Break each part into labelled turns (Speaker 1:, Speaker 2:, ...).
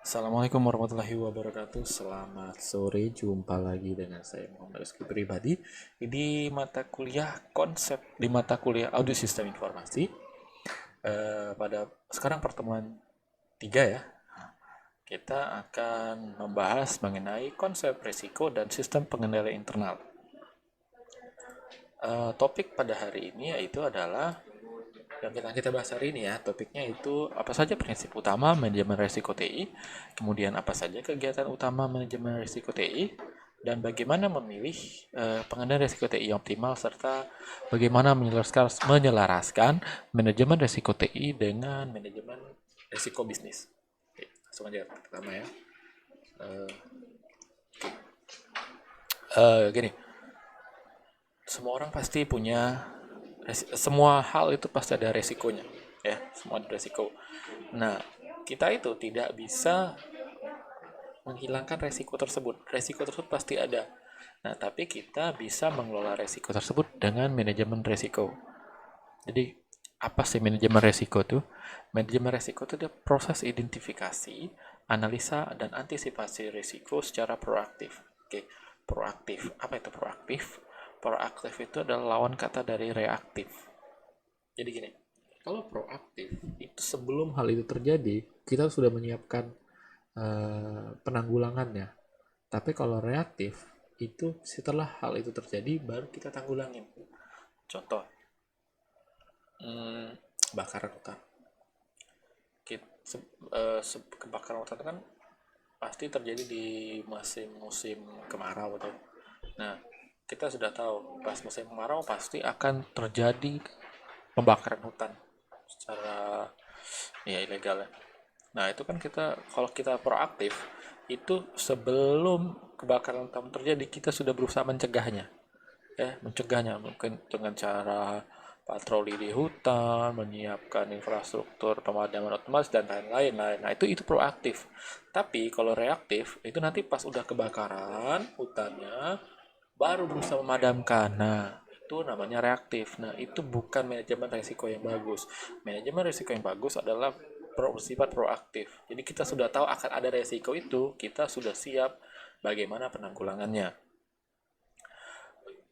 Speaker 1: Assalamualaikum warahmatullahi wabarakatuh. Selamat sore, jumpa lagi dengan saya Muhammad Rizky Pribadi di mata kuliah Audit Sistem Informasi. Pada sekarang pertemuan 3 ya. Kita akan membahas mengenai konsep risiko dan sistem pengendalian internal. Topik pada hari ini yaitu adalah yang kita bahas hari ini ya, topiknya itu apa saja prinsip utama manajemen risiko TI, kemudian apa saja kegiatan utama manajemen risiko TI, dan bagaimana memilih pengendalian risiko TI yang optimal, serta bagaimana menyelaraskan manajemen risiko TI dengan manajemen risiko bisnis. Oke, langsung aja pertama ya. Gini, semua orang pasti punya semua hal itu pasti ada resikonya ya, semua ada resiko. Nah, kita itu tidak bisa menghilangkan resiko tersebut pasti ada. Nah, tapi kita bisa mengelola resiko tersebut dengan manajemen resiko. Jadi apa sih manajemen resiko itu? Manajemen resiko itu adalah proses identifikasi, analisa, dan antisipasi resiko secara proaktif. Oke, proaktif. Apa itu proaktif? Proaktif itu adalah lawan kata dari reaktif. Jadi gini, kalau proaktif itu sebelum hal itu terjadi, kita sudah menyiapkan penanggulangannya. Tapi kalau reaktif itu setelah hal itu terjadi baru kita tanggulangin. Contoh, kebakaran hutan. Kebakaran hutan kan pasti terjadi di musim-musim kemarau betul. Nah, kita sudah tahu pas musim kemarau pasti akan terjadi pembakaran hutan secara ya ilegal ya. Nah, itu kan kalau kita proaktif, itu sebelum kebakaran hutan terjadi, kita sudah berusaha mencegahnya. Ya, mencegahnya mungkin dengan cara patroli di hutan, menyiapkan infrastruktur pemadaman otomatis dan lain-lain. Nah, itu proaktif. Tapi kalau reaktif, itu nanti pas udah kebakaran hutannya, baru berusaha memadamkan. Nah, itu namanya reaktif. Nah, itu bukan manajemen risiko yang bagus. Manajemen risiko yang bagus adalah bersifat proaktif. Jadi kita sudah tahu akan ada risiko itu, kita sudah siap bagaimana penanggulangannya.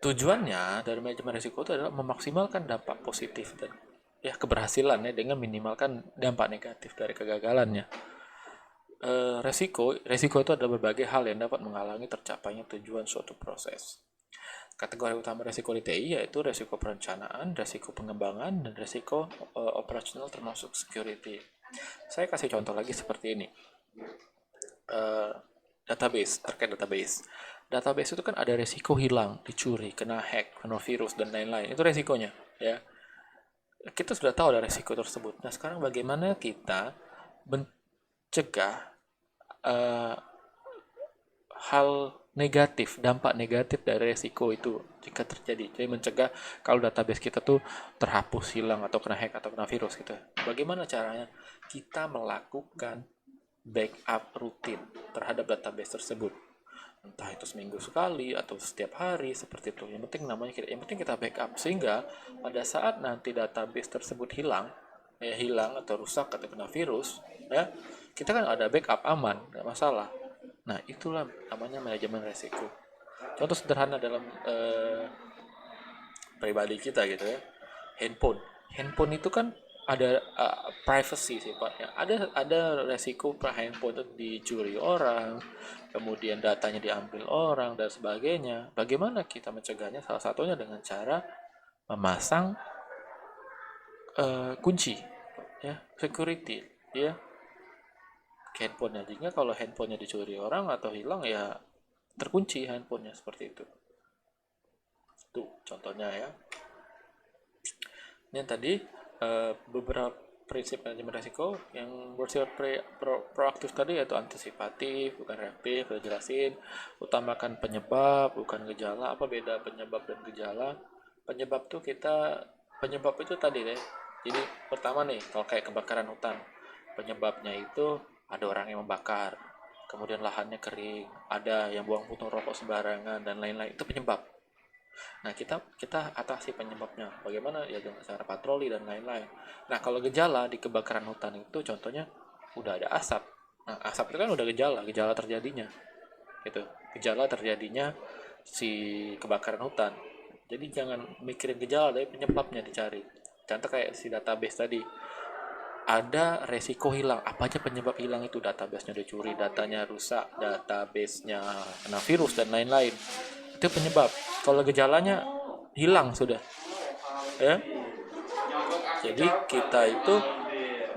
Speaker 1: Tujuannya dari manajemen risiko itu adalah memaksimalkan dampak positif dan ya keberhasilannya dengan minimalkan dampak negatif dari kegagalannya. Resiko itu adalah berbagai hal yang dapat menghalangi tercapainya tujuan suatu proses. Kategori utama resiko di TI yaitu resiko perencanaan, resiko pengembangan, dan resiko operasional termasuk security. Saya kasih contoh lagi seperti ini. Eh, Database, terkait database. Database itu kan ada resiko hilang, dicuri, kena hack, kena virus, dan lain-lain. Itu resikonya. Ya, kita sudah tahu ada resiko tersebut. Nah, sekarang bagaimana kita mencegah eh, hal negatif, dampak negatif dari resiko itu jika terjadi. Jadi mencegah kalau database kita tuh terhapus, hilang, atau kena hack, atau kena virus gitu. Bagaimana caranya? Kita melakukan backup rutin terhadap database tersebut. Entah itu seminggu sekali atau setiap hari seperti itu. Yang penting kita backup sehingga pada saat nanti database tersebut hilang atau rusak atau kena virus, ya kita kan ada backup aman, nggak masalah. Nah, itulah namanya manajemen resiko. Contoh sederhana dalam pribadi kita gitu ya, handphone itu kan ada privacy sifatnya, ada resiko handphone itu dicuri orang, kemudian datanya diambil orang dan sebagainya. Bagaimana kita mencegahnya? Salah satunya dengan cara memasang kunci ya, security ya, handphonenya. Jika kalau handphonenya dicuri orang atau hilang ya terkunci handphonenya seperti itu. Tuh contohnya ya. Ini tadi beberapa prinsip manajemen risiko yang bersifat proaktif tadi, yaitu antisipatif bukan reaktif. Udah jelasin. Utamakan penyebab bukan gejala. Apa beda penyebab dan gejala? Penyebab itu tadi deh. Jadi pertama nih, kalau kayak kebakaran hutan, penyebabnya itu ada orang yang membakar, kemudian lahannya kering, ada yang buang puntung rokok sembarangan dan lain-lain. Itu penyebab. Nah, kita atasi penyebabnya. Bagaimana? Ya dengan cara patroli dan lain-lain. Nah, kalau gejala di kebakaran hutan itu contohnya udah ada asap. Nah, asap itu kan udah gejala terjadinya, gitu. Gejala terjadinya si kebakaran hutan. Jadi jangan mikirin gejala, tapi penyebabnya dicari. Contoh kayak si database tadi, ada resiko hilang. Apa aja penyebab hilang itu? Database-nya dicuri, datanya rusak, database-nya kena virus, dan lain-lain. Itu penyebab. Kalau gejalanya hilang sudah. Ya, jadi kita itu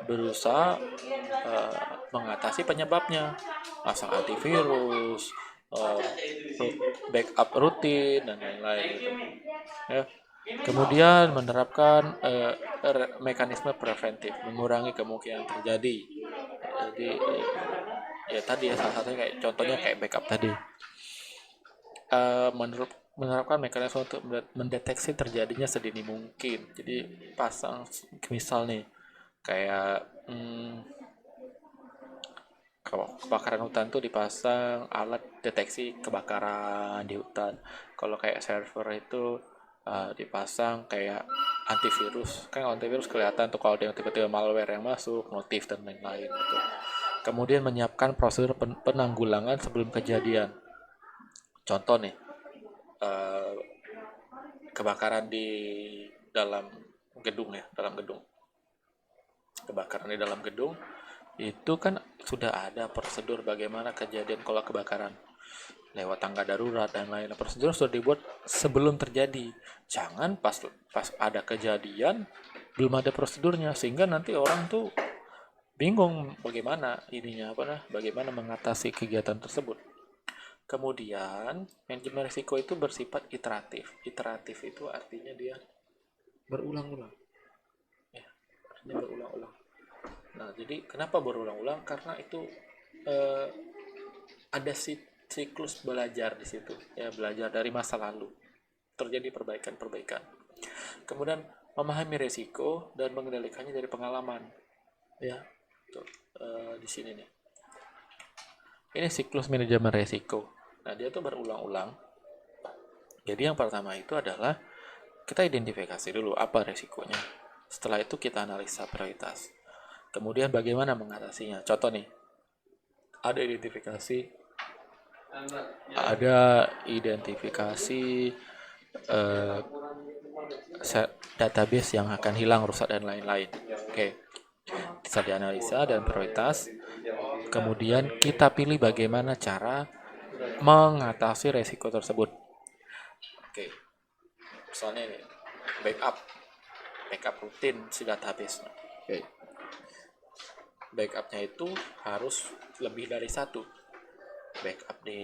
Speaker 1: berusaha mengatasi penyebabnya, pasang antivirus, uh, backup rutin dan lain-lain gitu. Ya. Kemudian menerapkan mekanisme preventif, mengurangi kemungkinan terjadi. Jadi ya tadi ya salah satunya kayak contohnya kayak backup tadi. Menerapkan mekanisme untuk mendeteksi terjadinya sedini mungkin. Jadi pasang misal nih kayak kalau kebakaran hutan tuh dipasang alat deteksi kebakaran di hutan. Kalau kayak server itu dipasang kayak antivirus. Kan antivirus kelihatan tuh kalau ada tiba-tiba malware yang masuk, notif dan lain-lain gitu. Kemudian menyiapkan prosedur penanggulangan sebelum kejadian. Contoh nih, kebakaran di dalam gedung ya, dalam gedung. Kebakaran di dalam gedung itu kan sudah ada prosedur bagaimana kejadian kalau kebakaran lewat tangga darurat dan lain-lain. Prosedur sudah dibuat sebelum terjadi. Jangan pas ada kejadian belum ada prosedurnya sehingga nanti orang tuh bingung bagaimana bagaimana mengatasi kegiatan tersebut. Kemudian manajemen risiko itu bersifat iteratif. Iteratif itu artinya dia berulang-ulang. Ya, artinya berulang-ulang. Nah, jadi kenapa berulang-ulang? Karena itu ada siklus belajar di situ, ya belajar dari masa lalu. Terjadi perbaikan-perbaikan. Kemudian memahami risiko dan mengendalikannya dari pengalaman. Ya, tuh, di sini nih. Ini siklus manajemen risiko. Nah, dia tuh berulang-ulang. Jadi yang pertama itu adalah kita identifikasi dulu apa risikonya. Setelah itu kita analisa prioritas. Kemudian bagaimana mengatasinya. Contoh nih, ada identifikasi eh, database yang akan hilang, rusak dan lain-lain. Oke, bisa dianalisa dan prioritas. Kemudian kita pilih bagaimana cara mengatasi resiko tersebut. Oke, misalnya ini backup rutin si database. Oke. Backupnya itu harus lebih dari satu. Backup di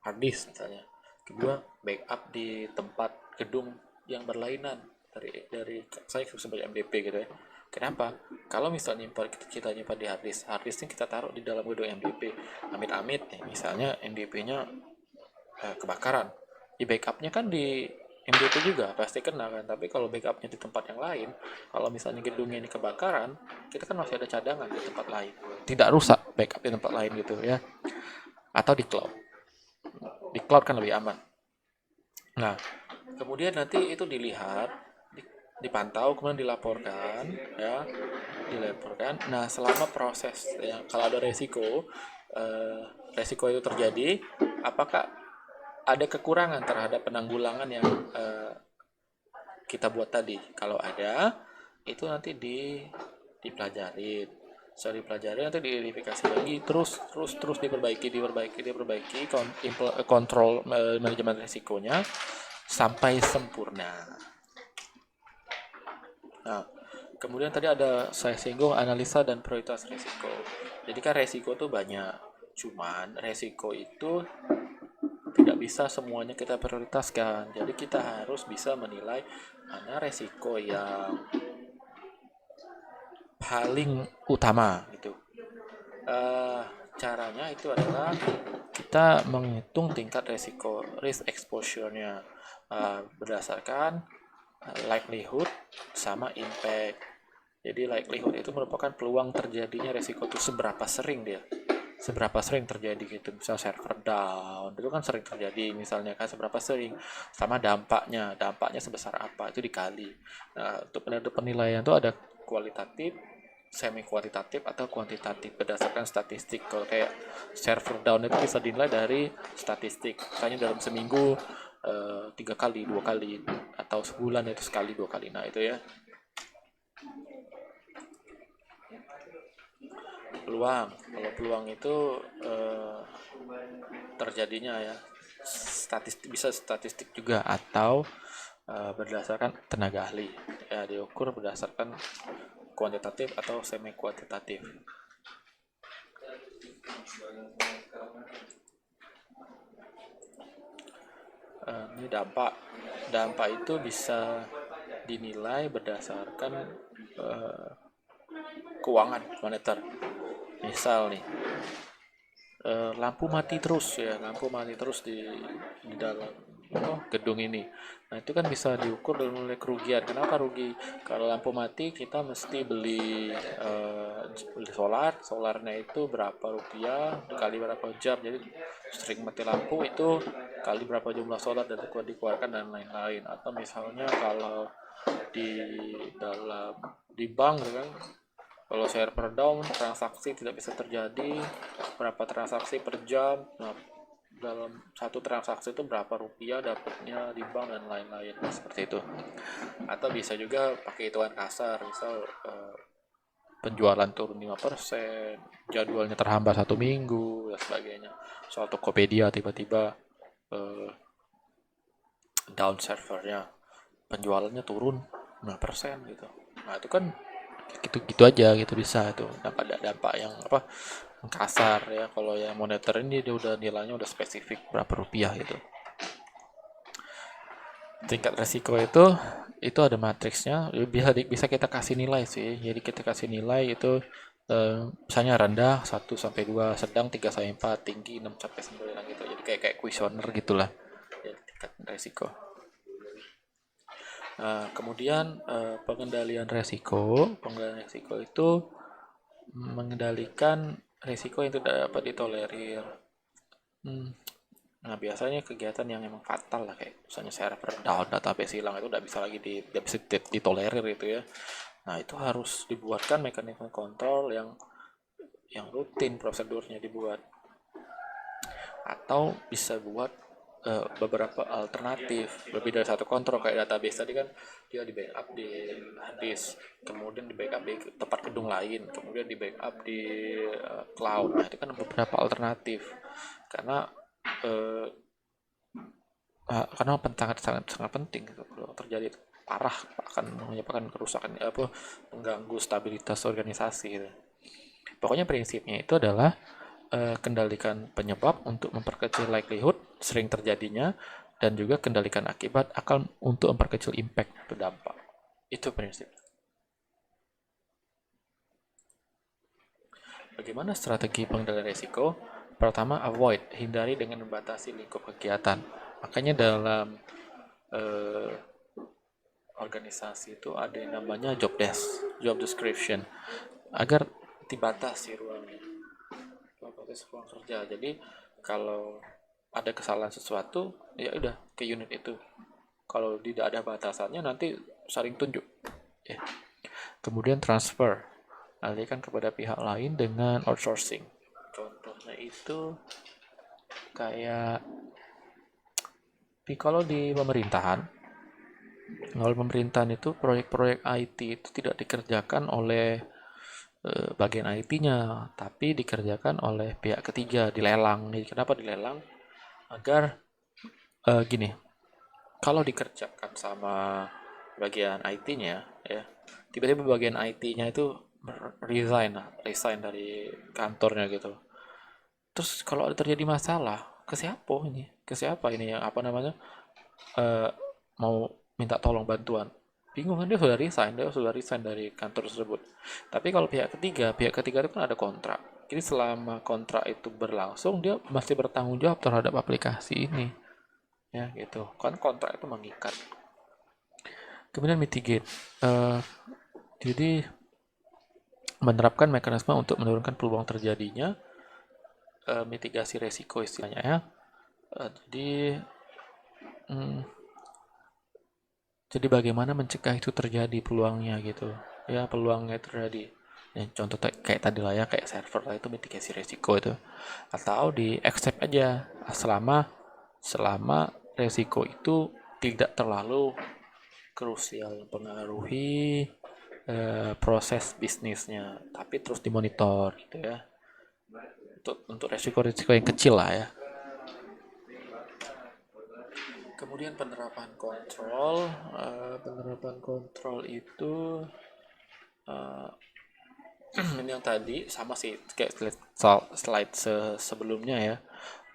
Speaker 1: hard disk misalnya. Kedua, backup di tempat gedung yang berlainan dari saya sebagai MDP gitu ya. Kenapa? Kalau misalnya kita nyimpan di hard disk ini kita taruh di dalam gedung MDP. Amit-amit misalnya MDP-nya kebakaran. Di backupnya kan di MDP juga pasti kena kan, tapi kalau backupnya di tempat yang lain, kalau misalnya gedungnya ini kebakaran, kita kan masih ada cadangan di tempat lain, tidak rusak backup di tempat lain gitu ya. Atau di cloud kan lebih aman. Nah, kemudian nanti itu dilihat, dipantau, kemudian dilaporkan ya, nah selama proses ya, kalau ada resiko itu terjadi, apakah ada kekurangan terhadap penanggulangan yang kita buat tadi. Kalau ada, itu nanti dipelajari. Setelah dipelajari nanti diidentifikasi lagi, terus diperbaiki, kontrol manajemen risikonya sampai sempurna. Nah, kemudian tadi saya singgung analisa dan prioritas risiko. Jadi kan risiko tuh banyak, cuman risiko itu tidak bisa semuanya kita prioritaskan. Jadi kita harus bisa menilai mana resiko yang paling utama gitu. Caranya itu adalah kita menghitung tingkat resiko, risk exposure-nya berdasarkan likelihood sama impact. Jadi likelihood itu merupakan peluang terjadinya resiko itu seberapa sering terjadi gitu. Misal server down itu kan sering terjadi, misalnya kan seberapa sering, sama dampaknya sebesar apa itu dikali. Nah, untuk penilaian itu ada kualitatif semi kuantitatif atau kuantitatif berdasarkan statistik. Kalau kayak server down itu bisa dinilai dari statistik, misalnya dalam seminggu 3 kali, 2 kali, atau sebulan itu sekali, 2 kali. Nah itu ya. Peluang, kalau peluang itu terjadinya ya statistik, bisa statistik juga atau berdasarkan tenaga ahli ya, diukur berdasarkan kuantitatif atau semi kuantitatif. Ini dampak itu bisa dinilai berdasarkan keuangan moneter. Misal nih, lampu mati terus di dalam gedung ini. Nah itu kan bisa diukur oleh kerugian. Kenapa rugi? Kalau lampu mati kita mesti beli solarnya itu berapa rupiah dikali berapa jam. Jadi sering mati lampu itu kali berapa jumlah solar dan dikeluarkan dan lain-lain. Atau misalnya kalau di bank kan, kalau server down, transaksi tidak bisa terjadi, berapa transaksi per jam. Nah, dalam satu transaksi itu berapa rupiah dapatnya di bank dan lain-lain, seperti itu. Atau bisa juga pakai hitungan kasar, misal penjualan turun 5%, jadwalnya terhambat 1 minggu, dan sebagainya. Soal Tokopedia tiba-tiba down servernya, penjualannya turun 5% gitu. Nah itu kan gitu aja gitu, bisa itu dampak yang kasar ya. Kalau yang moneter ini dia udah nilainya udah spesifik berapa rupiah gitu. Tingkat resiko itu ada matriksnya, bisa kita kasih nilai sih. Jadi kita kasih nilai itu misalnya rendah 1 sampai 2, sedang 3 sampai 4, tinggi 6 sampai 9 gitu. Jadi kayak kuesioner gitulah. Ya, tingkat resiko. Kemudian pengendalian resiko itu mengendalikan resiko yang tidak dapat ditolerir. Nah biasanya kegiatan yang emang fatal lah, kayak misalnya server down, database hilang, itu tidak bisa ditolerir itu ya. Nah itu harus dibuatkan mekanisme kontrol yang rutin, prosedurnya dibuat, atau bisa buat beberapa alternatif, lebih dari satu kontrol. Kayak database tadi kan dia di backup di harddisk, kemudian di backup di tempat gedung lain, kemudian di backup di cloud. Nah itu kan beberapa alternatif, karena sangat penting gitu. Kalau terjadi parah akan menyebabkan kerusakan, mengganggu stabilitas organisasi gitu. Pokoknya prinsipnya itu adalah kendalikan penyebab untuk memperkecil likelihood sering terjadinya, dan juga kendalikan akibat untuk memperkecil impact atau dampak. Itu prinsip. Bagaimana strategi pengendalian risiko? Pertama, hindari dengan membatasi lingkup kegiatan. Makanya dalam organisasi itu ada yang namanya job description, agar dibatasi ruangnya, ruang kerja. Jadi kalau ada kesalahan sesuatu, ya udah ke unit itu. Kalau tidak ada batasannya, nanti saling tunjuk. Ya. Kemudian transfer, alihkan kepada pihak lain dengan outsourcing. Contohnya itu kayak kalau di pemerintahan itu proyek-proyek IT itu tidak dikerjakan oleh bagian IT-nya, tapi dikerjakan oleh pihak ketiga, dilelang. Jadi kenapa dilelang? Agar gini, kalau dikerjakan sama bagian IT-nya ya, tiba-tiba bagian IT-nya itu resign dari kantornya gitu. Terus kalau terjadi masalah, ke siapa ini yang mau minta tolong bantuan? Bingung kan, dia sudah resign dari kantor tersebut. Tapi kalau pihak ketiga itu kan ada kontrak. Jadi selama kontrak itu berlangsung, dia masih bertanggung jawab terhadap aplikasi ini. Ya gitu. Kan kontrak itu mengikat. Kemudian mitigate. Jadi menerapkan mekanisme untuk menurunkan peluang terjadinya mitigasi resiko istilahnya ya. Jadi bagaimana mencegah itu terjadi peluangnya gitu ya, peluangnya terjadi. Ya, contoh kayak tadi lah ya, kayak server lah itu mitigasi resiko itu. Atau di accept aja selama selama resiko itu tidak terlalu krusial mempengaruhi proses bisnisnya, tapi terus dimonitor gitu ya. Untuk resiko-resiko yang kecil lah ya. Kemudian penerapan kontrol itu ini yang tadi sama sih kayak slide sebelumnya ya.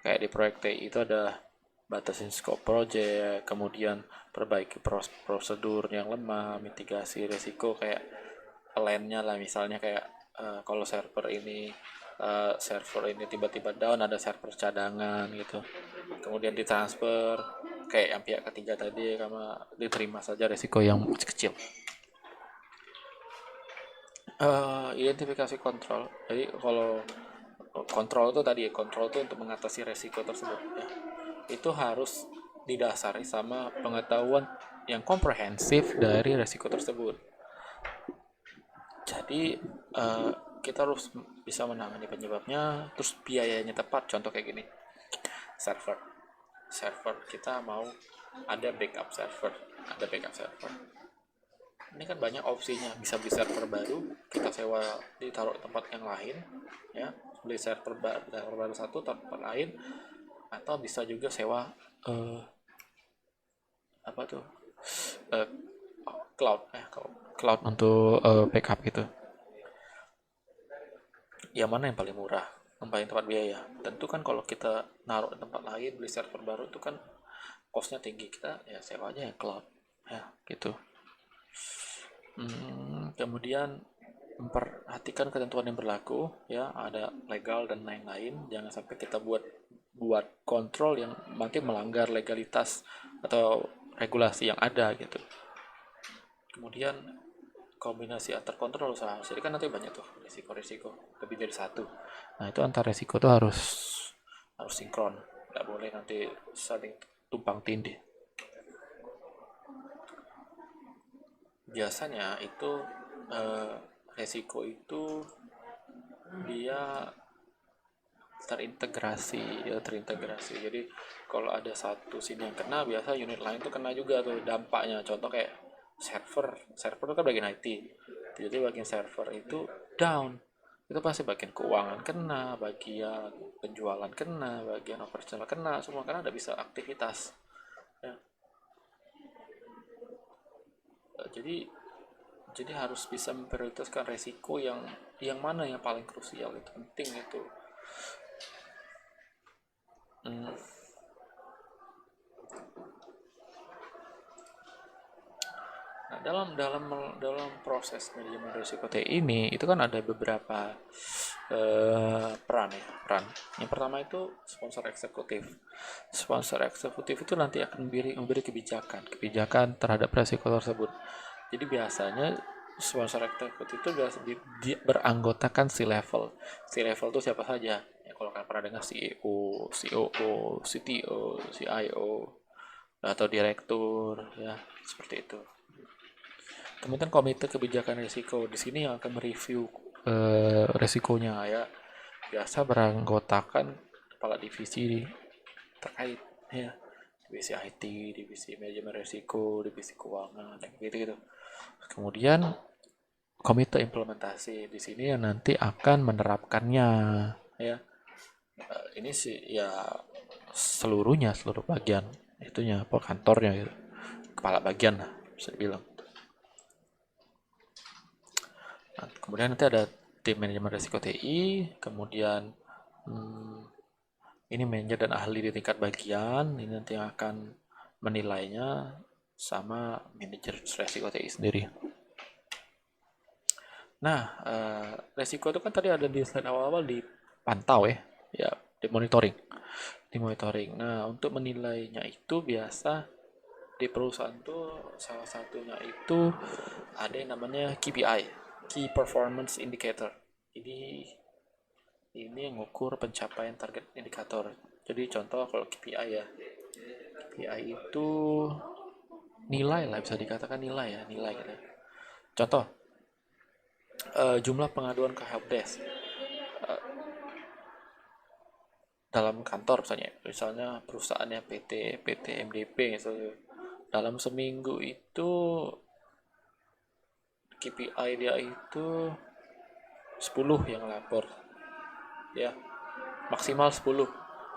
Speaker 1: Kayak di proyek TI itu ada batasin scope project, kemudian perbaiki prosedur yang lemah, mitigasi resiko kayak plan-nya lah, misalnya kayak kalau server ini tiba-tiba down, ada server cadangan gitu, kemudian ditransfer kayak yang pihak ketiga tadi, karena diterima saja resiko yang kecil. Identifikasi kontrol, jadi kalau kontrol itu tadi, kontrol itu untuk mengatasi resiko tersebut ya, itu harus didasari sama pengetahuan yang komprehensif dari resiko tersebut. Jadi kita harus bisa menangani penyebabnya, terus biayanya tepat. Contoh kayak gini, server kita mau ada backup server, ini kan banyak opsinya, bisa beli server baru, kita sewa ditaruh di tempat yang lain ya, beli server baru satu tempat lain, atau bisa juga sewa apa tuh eh, cloud untuk backup gitu. Yang mana yang paling murah, yang paling tepat biaya? Tentu kan kalau kita naruh di tempat lain, beli server baru itu kan costnya tinggi, kita ya sewa aja yang cloud ya gitu. Kemudian memperhatikan ketentuan yang berlaku ya, ada legal dan lain-lain, jangan sampai kita buat kontrol yang nanti melanggar legalitas atau regulasi yang ada gitu. Kemudian kombinasi antar kontrol usaha, jadi kan nanti banyak tuh risiko-risiko, lebih dari satu. Nah itu antar risiko tuh harus sinkron, nggak boleh nanti saling tumpang tindih. Biasanya itu resiko itu dia terintegrasi. Jadi kalau ada satu sini yang kena, biasa unit lain tuh kena juga tuh dampaknya. Contoh kayak server itu kan bagian IT, jadi bagian server itu down, itu pasti bagian keuangan kena, bagian penjualan kena, bagian operasional kena, semua karena ada bisa aktivitas ya. Jadi harus bisa memprioritaskan resiko yang mana yang paling krusial, itu penting itu. Hmm. Nah, dalam proses manajemen risiko T ini itu kan ada beberapa peran ya, peran. Yang pertama itu sponsor eksekutif. Sponsor eksekutif itu nanti akan memberi kebijakan terhadap risiko tersebut. Jadi biasanya sponsor eksekutif itu biasa beranggotakan C-level. C-level itu siapa saja? Ya, kalau kalian pernah dengar CEO, COO, CTO, CIO, atau direktur ya, seperti itu. Kemudian komite kebijakan risiko di sini yang akan mereview risikonya ya. Biasa beranggotakan kepala divisi terkait ya. Divisi IT, divisi manajemen risiko, divisi keuangan, dan gitu-gitu. Kemudian komite implementasi di sini yang nanti akan menerapkannya ya. Ini sih ya seluruh bagian itunya apa kantornya gitu. Kepala bagian lah bisa dibilang. Nah, kemudian nanti ada tim manajemen risiko TI, kemudian ini manajer dan ahli di tingkat bagian, ini nanti yang akan menilainya, sama manajer risiko TI sendiri. Nah, resiko itu kan tadi ada di slide awal-awal dipantau ya di monitoring. Nah, untuk menilainya itu biasa di perusahaan tuh salah satunya itu ada yang namanya KPI, Key Performance Indicator. Jadi ini yang mengukur pencapaian target indikator. Jadi contoh kalau KPI ya, KPI itu nilai lah, bisa dikatakan nilai gitu. Contoh jumlah pengaduan ke helpdesk dalam kantor misalnya perusahaannya PT MDP misalnya, dalam seminggu itu KPI dia itu 10 yang lapor ya, maksimal 10.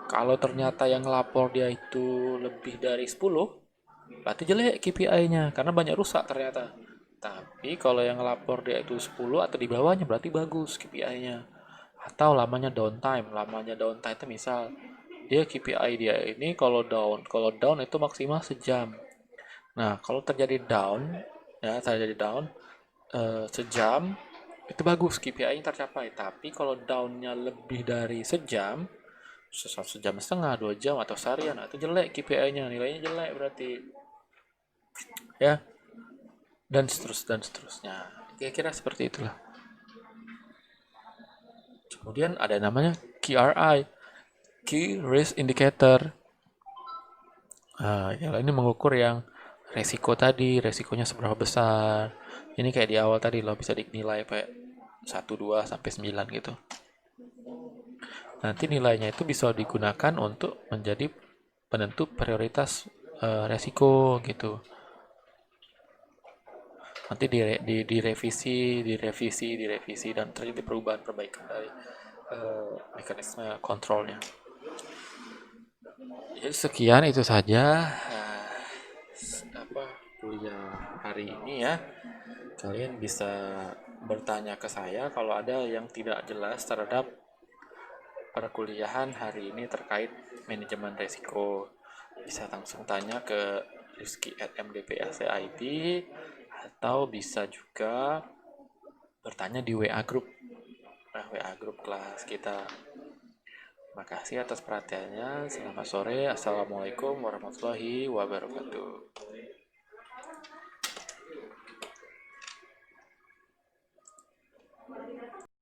Speaker 1: Kalau ternyata yang lapor dia itu lebih dari 10, berarti jelek KPI-nya karena banyak rusak ternyata. Tapi kalau yang lapor dia itu 10 atau di bawahnya berarti bagus KPI-nya. Atau lamanya downtime itu misal dia KPI dia ini kalau down itu maksimal sejam. Nah, kalau terjadi down sejam itu bagus KPI-nya tercapai. Tapi kalau downnya lebih dari sejam, sejam setengah, 2 jam atau seharian, nah, itu jelek KPI-nya, nilainya jelek berarti ya, dan seterusnya. Kira-kira seperti itulah. Kemudian ada namanya KRI, Key Risk Indicator. Yang ini mengukur yang resiko tadi, resikonya seberapa besar. Ini kayak di awal tadi lo bisa dinilai kayak 1, 2 sampai 9 gitu. Nanti nilainya itu bisa digunakan untuk menjadi penentu prioritas resiko gitu. Nanti direvisi dan terjadi perubahan perbaikan dari mekanisme kontrolnya. Jadi sekian itu saja kuliah hari ini ya. Kalian bisa bertanya ke saya kalau ada yang tidak jelas terhadap perkuliahan hari ini terkait manajemen resiko. Bisa langsung tanya ke rizky@mdpacid atau bisa juga bertanya di WA group. WA group kelas kita. Terima kasih atas perhatiannya. Selamat sore. Assalamualaikum warahmatullahi wabarakatuh.